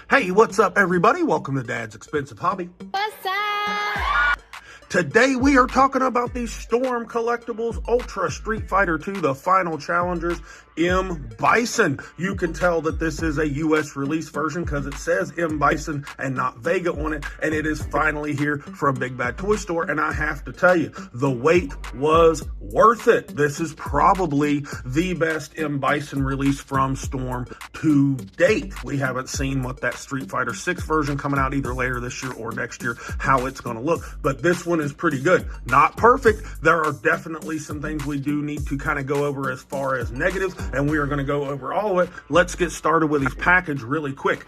Hey, what's up, everybody? Welcome to Dad's Expensive Hobby. What's up? Today we are talking about the Storm Collectibles Ultra Street Fighter 2, the final challengers, M. Bison. You can tell that this is a U.S. release version because it says M. Bison and not Vega on it, and it is finally here from Big Bad Toy Store, and I have to tell you, the wait was worth it. This is probably the best M. Bison release from Storm to date. We haven't seen what that Street Fighter 6 version coming out either later this year or next year, how it's going to look, but this one is pretty good. Not perfect. There are definitely some things we do need to kind of go over as far as negatives, and we are going to go over all of it. Let's get started with these package really quick.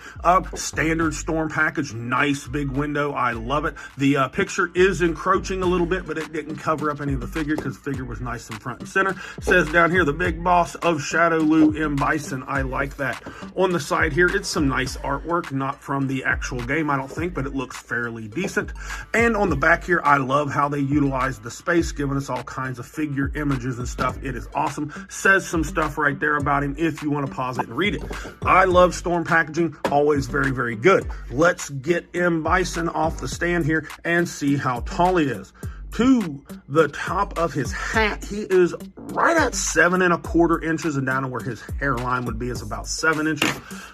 Standard Storm package, nice big window. I love it. The picture is encroaching a little bit, but it didn't cover up any of the figure because the figure was nice in front and center. Says down here, the big boss of Shadowloo M. Bison. I like that. On the side here, it's some nice artwork, not from the actual game, I don't think, but it looks fairly decent. And on the back here, I love how they utilize the space, giving us all kinds of figure images and stuff. It is awesome. Says some stuff right there about him if you want to pause it and read it. I love Storm packaging, always very, very good. Let's get M. Bison off the stand here and see how tall he is. To the top of his hat, he is right at 7¼ inches, and down to where his hairline would be is about 7 inches,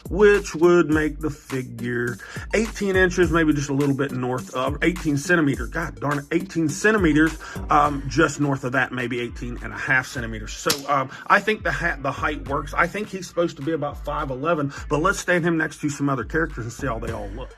which would make the figure 18 inches, maybe just a little bit north of 18 centimeters. God darn it, 18 centimeters, just north of that, maybe 18.5 centimeters. So I think the height works. I think he's supposed to be about 5'11", but let's stand him next to some other characters and see how they all look.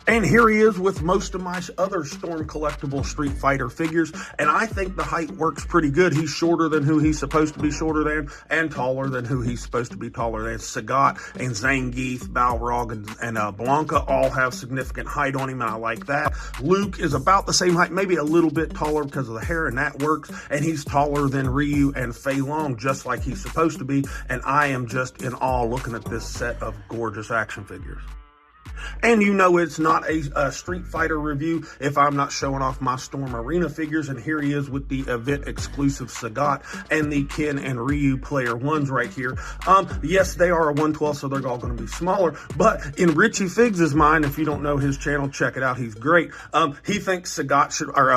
And here he is with most of my other Storm Collectible Street Fighter figures, and I think the height works pretty good. He's shorter than who he's supposed to be shorter than, and taller than who he's supposed to be taller than. Sagat and Zangief, Balrog, and Blanca all have significant height on him, and I like that. Luke is about the same height, maybe a little bit taller because of the hair, and that works. And he's taller than Ryu and Fei Long, just like he's supposed to be, and I am just in awe looking at this set of gorgeous action figures. And you know it's not a Street Fighter review if I'm not showing off my Storm Arena figures, and here he is with the event exclusive Sagat and the Ken and Ryu Player 1s right here. Yes, they are a 1/12, so they're all going to be smaller, but in Richie Figs' mind, if you don't know his channel, check it out, he's great. He thinks Sagat should, or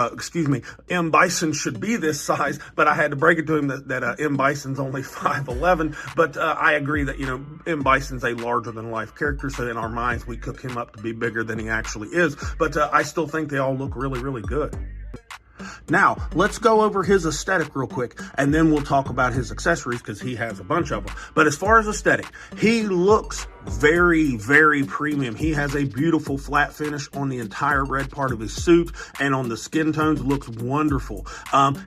M. Bison should be this size, but I had to break it to him that M. Bison's only 5'11", but I agree that, you know, M. Bison's a larger than life character, so in our minds, we cook him up to be bigger than he actually is, but I still think they all look really, really good. Now, let's go over his aesthetic real quick, and then we'll talk about his accessories because he has a bunch of them. But as far as aesthetic, he looks very, very premium. He has a beautiful flat finish on the entire red part of his suit, and on the skin tones looks wonderful.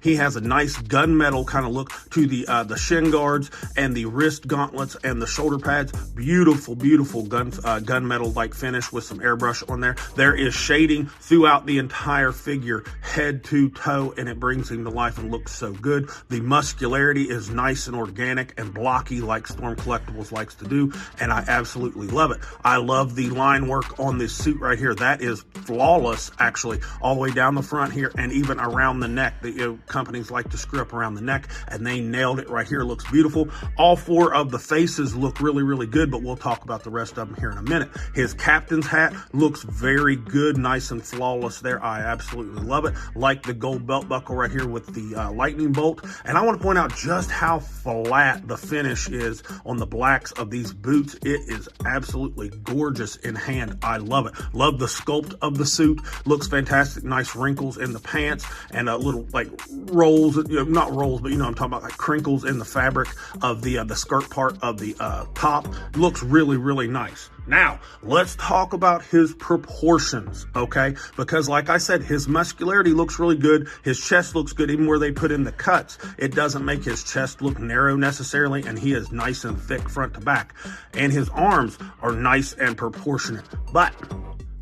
He has a nice gunmetal kind of look to the shin guards and the wrist gauntlets and the shoulder pads. Beautiful, beautiful gunmetal like finish with some airbrush on there. There is shading throughout the entire figure, head to toe, and it brings him to life and looks so good. The muscularity is nice and organic and blocky like Storm Collectibles likes to do, and I absolutely love it. I love the line work on this suit right here. That is flawless, actually, all the way down the front here and even around the neck. The companies like to screw up around the neck, and they nailed it right here. Looks beautiful. All four of the faces look really, really good, but we'll talk about the rest of them here in a minute. His captain's hat looks very good, nice and flawless there. I absolutely love it. Like the gold belt buckle right here with the lightning bolt. And I want to point out just how flat the finish is on the blacks of these boots. It is absolutely gorgeous in hand. I love it. Love the sculpt of the suit. Looks fantastic. Nice wrinkles in the pants and little like rolls, you know, not rolls, but you know I'm talking about, like crinkles in the fabric of the skirt part of the top. Looks really, really nice. Now, let's talk about his proportions, okay? Because like I said, his muscularity looks really good. His chest looks good. Even where they put in the cuts, it doesn't make his chest look narrow necessarily, and he is nice and thick front to back. And his arms are nice and proportionate, but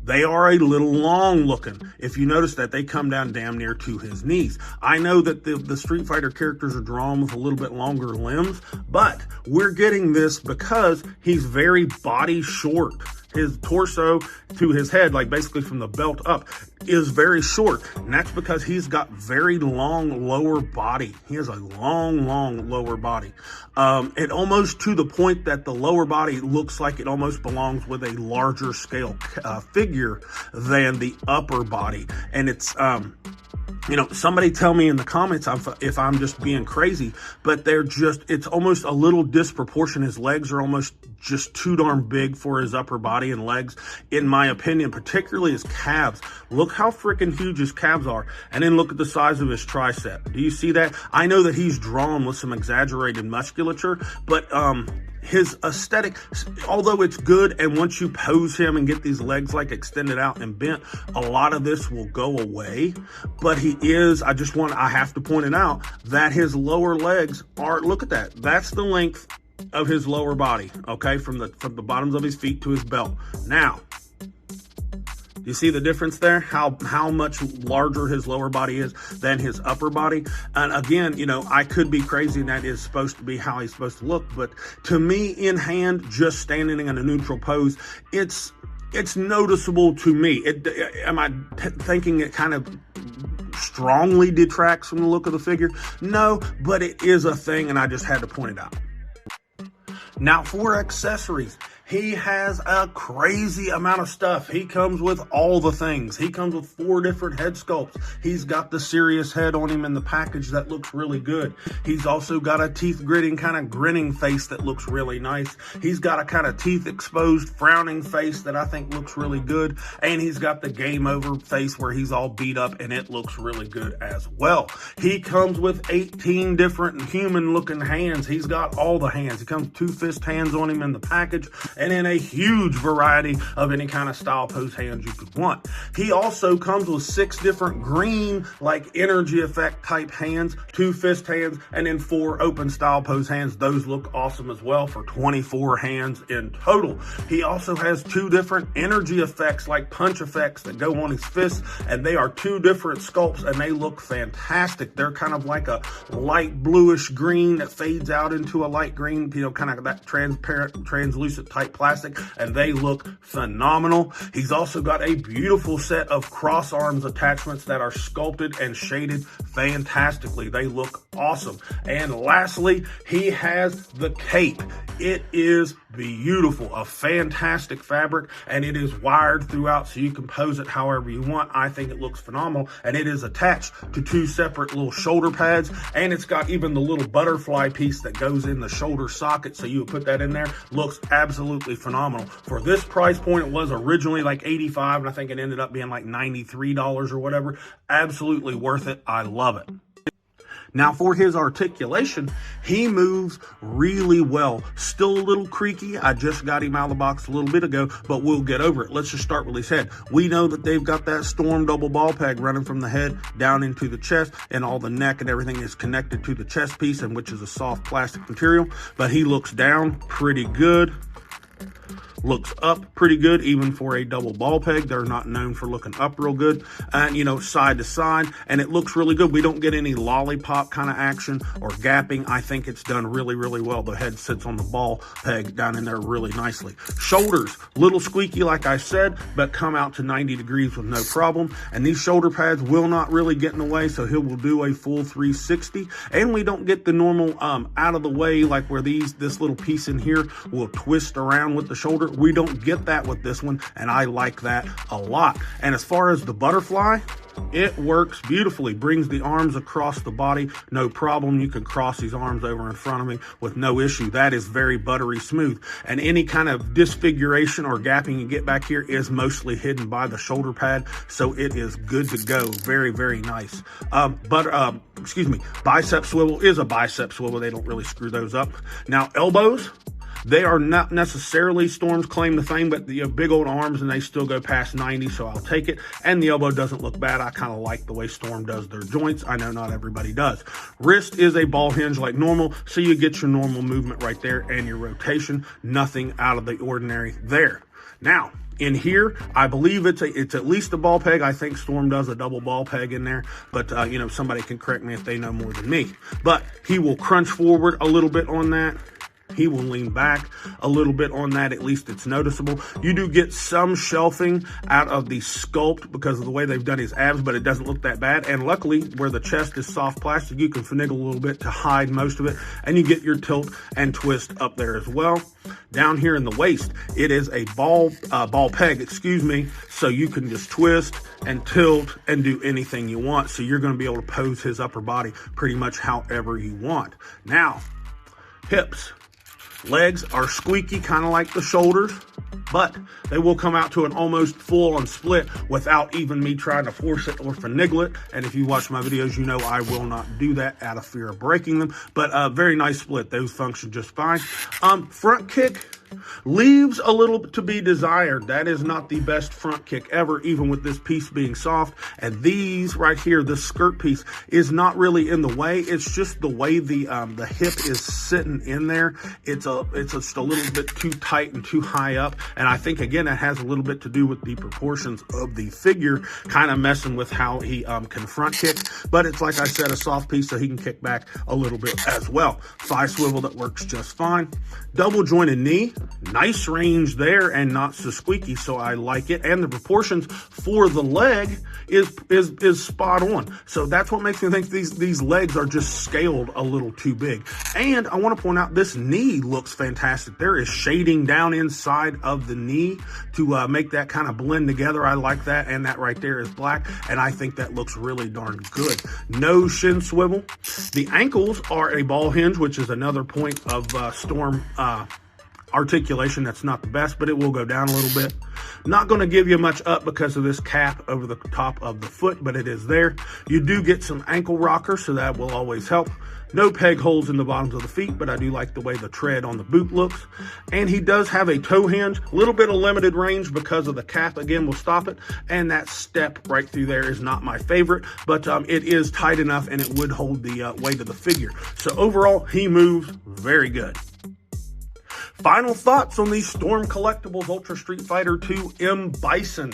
they are a little long looking. If you notice that, they come down damn near to his knees. I know that the Street Fighter characters are drawn with a little bit longer limbs, but we're getting this because he's very body short. his torso to his head, like basically from the belt up, is very short. And that's because he's got very long lower body. He has a long lower body. It almost to the point that the lower body looks like it almost belongs with a larger scale figure than the upper body. And it's, somebody tell me in the comments if I'm just being crazy, but it's almost a little disproportionate. His legs are almost just too darn big for his upper body and legs, in my opinion, particularly his calves. Look how freaking huge his calves are. And then look at the size of his tricep. Do you see that? I know that he's drawn with some exaggerated musculature, but, his aesthetic, although it's good, and once you pose him and get these legs like extended out and bent, a lot of this will go away. But I have to point it out that his lower legs are, look at that. That's the length of his lower body, okay, from the bottoms of his feet to his belt. Now, you see the difference there? How much larger his lower body is than his upper body? And again, I could be crazy, and that is supposed to be how he's supposed to look. But to me, in hand, just standing in a neutral pose, it's noticeable to me. Am I thinking it kind of strongly detracts from the look of the figure? No, but it is a thing, and I just had to point it out. Now, for accessories, he has a crazy amount of stuff. He comes with all the things. He comes with 4 different head sculpts. He's got the serious head on him in the package that looks really good. He's also got a teeth gritting, kind of grinning face that looks really nice. He's got a kind of teeth exposed, frowning face that I think looks really good. And he's got the game over face where he's all beat up, and it looks really good as well. He comes with 18 different human looking hands. He's got all the hands. He comes with 2 fist hands on him in the package, and in a huge variety of any kind of style pose hands you could want. He also comes with 6 different green, like energy effect type hands, 2 fist hands, and then 4 open style pose hands. Those look awesome as well for 24 hands in total. He also has 2 different energy effects, like punch effects that go on his fists, and they are 2 different sculpts, and they look fantastic. They're kind of like a light bluish green that fades out into a light green, kind of that transparent, translucent type plastic, and they look phenomenal. He's also got a beautiful set of cross arms attachments that are sculpted and shaded fantastically. They look awesome. And lastly, he has the cape. It is beautiful, a fantastic fabric, and it is wired throughout so you can pose it however you want. I think it looks phenomenal, and it is attached to 2 separate little shoulder pads, and it's got even the little butterfly piece that goes in the shoulder socket, so you would put that in there. Looks absolutely phenomenal. For this price point, it was originally like $85, and I think it ended up being like $93 or whatever. Absolutely worth it. I love it. Now, for his articulation, he moves really well. Still a little creaky. I just got him out of the box a little bit ago, but we'll get over it. Let's just start with his head. We know that they've got that Storm double ball peg running from the head down into the chest, and all the neck and everything is connected to the chest piece, and which is a soft plastic material. But he looks down pretty good. Looks up pretty good, even for a double ball peg. They're not known for looking up real good. And, side to side, and it looks really good. We don't get any lollipop kind of action or gapping. I think it's done really, really well. The head sits on the ball peg down in there really nicely. Shoulders, little squeaky, like I said, but come out to 90 degrees with no problem. And these shoulder pads will not really get in the way, so he will do a full 360. And we don't get the normal out of the way, like where this little piece in here will twist around with the shoulder. We don't get that with this one, and I like that a lot. And as far as the butterfly, it works beautifully. Brings the arms across the body, no problem. You can cross these arms over in front of me with no issue. That is very buttery smooth. And any kind of disfiguration or gapping you get back here is mostly hidden by the shoulder pad, so it is good to go. Very, very nice. Bicep swivel is a bicep swivel. They don't really screw those up. Now, elbows, they are not necessarily Storm's claim to fame, but you have big old arms and they still go past 90, so I'll take it. And the elbow doesn't look bad. I kind of like the way Storm does their joints. I know not everybody does. Wrist is a ball hinge like normal, so you get your normal movement right there and your rotation. Nothing out of the ordinary there. Now, in here, I believe it's at least a ball peg. I think Storm does a double ball peg in there, but somebody can correct me if they know more than me. But he will crunch forward a little bit on that. he will lean back a little bit on that. At least it's noticeable. You do get some shelving out of the sculpt because of the way they've done his abs, but it doesn't look that bad. And luckily, where the chest is soft plastic, you can finagle a little bit to hide most of it, and you get your tilt and twist up there as well. Down here in the waist, it is a ball peg, excuse me, so you can just twist and tilt and do anything you want. So you're going to be able to pose his upper body pretty much however you want. Now, hips. Legs are squeaky, kind of like the shoulders, but they will come out to an almost full-on split without even me trying to force it or finagle it. And if you watch my videos, you know I will not do that out of fear of breaking them. But very nice split. Those function just fine. Front kick leaves a little bit to be desired. That is not the best front kick ever, even with this piece being soft. And these right here, this skirt piece, is not really in the way. It's just the way the hip is sitting in there. It's just a little bit too tight and too high up. And I think, again, that has a little bit to do with the proportions of the figure, kind of messing with how he can front kick. But it's, like I said, a soft piece, so he can kick back a little bit as well. Thigh swivel that works just fine. Double jointed knee. Nice range there and not so squeaky, so I like it. And the proportions for the leg is spot on. So that's what makes me think these legs are just scaled a little too big. And I want to point out this knee looks fantastic. There is shading down inside of the knee to make that kind of blend together. I like that, and that right there is black, and I think that looks really darn good. No shin swivel. The ankles are a ball hinge, which is another point of Storm articulation that's not the best, but it will go down a little bit. Not going to give you much up because of this cap over the top of the foot, but it is there. You do get some ankle rocker, so that will always help. No peg holes in the bottoms of the feet, but I do like the way the tread on the boot looks. And he does have a toe hinge, a little bit of limited range because of the cap, again, will stop it. And that step right through there is not my favorite, but it is tight enough and it would hold the weight of the figure. So overall, he moves very good. Final thoughts on the Storm Collectibles Ultra Street Fighter 2 M Bison.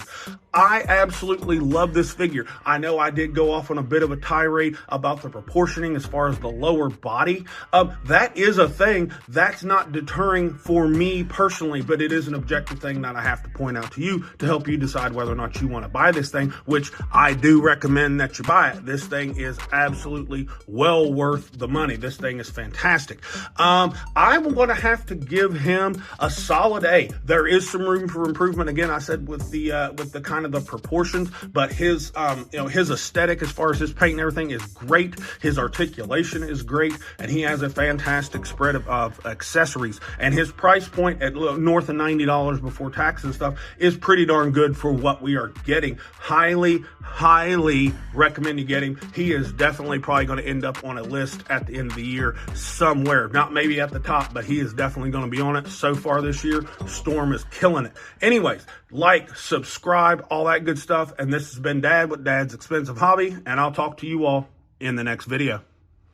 I absolutely love this figure. I know I did go off on a bit of a tirade about the proportioning as far as the lower body. That is a thing. That's not deterring for me personally, but it is an objective thing that I have to point out to you to help you decide whether or not you want to buy this thing, which I do recommend that you buy it. This thing is absolutely well worth the money. This thing is fantastic. I'm going to have to give him a solid A. There is some room for improvement. Again, I said with the kind of the proportions, but his his aesthetic as far as his paint and everything is great. His articulation is great, and he has a fantastic spread of accessories. And his price point at north of $90 before tax and stuff is pretty darn good for what we are getting. Highly recommend you get him. He is definitely probably going to end up on a list at the end of the year somewhere. Not maybe at the top, but he is definitely going to be on it. So far this year, Storm is killing it. Anyways, like, subscribe, all that good stuff. And this has been Dad with Dad's Expensive Hobby, and I'll talk to you all in the next video.